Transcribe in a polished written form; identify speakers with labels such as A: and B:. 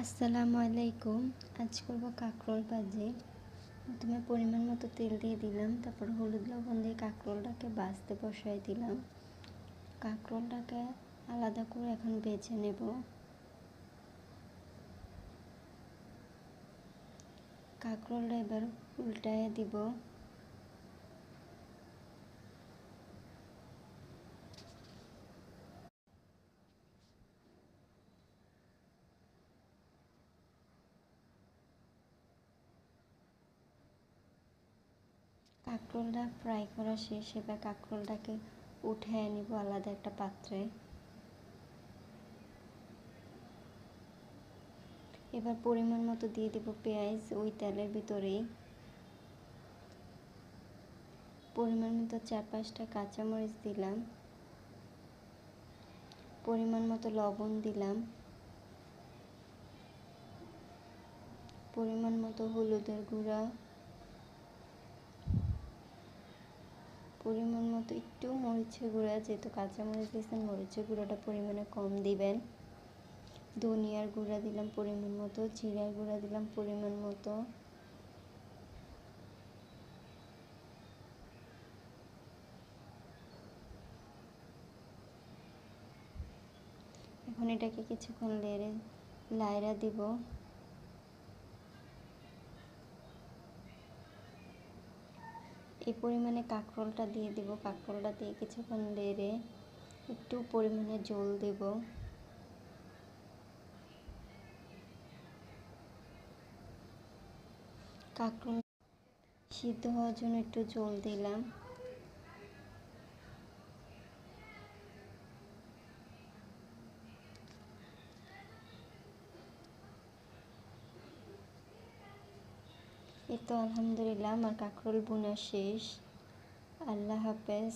A: আসসালামু আলাইকুম। আজ করব কাঁকরোল ভাজি। প্রথমে পরিমাণ মতো তেল দিয়ে দিলাম, তারপর হলুদ লবণ দিয়ে কাঁকরোলটাকে ভাজতে বসাই দিলাম। কাঁকরোলটাকে আলাদা করে এখন ভেজে নেব। কাঁকরোলটা এবার উল্টায় দিব। কাঁকরোলটা ফ্রাই করা শেষ। এবার কাঁকরোলটাকে উঠিয়ে নিব আলাদা একটা পাত্রে। এবার পরিমাণ মতো দিয়ে দেব পেঁয়াজ ওই তেলের ভিতরেই। পরিমাণ মতো 4-5টা কাঁচামরিচ দিলাম। পরিমাণ মতো লবণ দিলাম। পরিমাণ মতো হলুদের গুঁড়া, পরিমাণ মতো একটু মরিচের গুঁড়া, যেহেতু কাঁচামরিচ দিয়েছেন মরিচের গুঁড়াটা পরিমাণে কম দিবেন। ধনিয়ার গুঁড়া দিলাম পরিমাণ মতো, জিরার গুঁড়া দিলাম পরিমাণ মতো। এখন এটাকে কিছুক্ষণ লাইড়া দিব। এই পরিমাণে কাঁকরোলটা দিয়ে দিব। কাঁকরোলটা দিয়ে কিছুক্ষণ নেড়ে একটু পরিমাণে জল দেব। কাঁকরোল সিদ্ধ হওয়ার জন্য একটু জল দিলাম। এই তো আলহামদুলিল্লাহ আমার কাঁকরোল বোনা শেষ। আল্লাহ হাফেজ।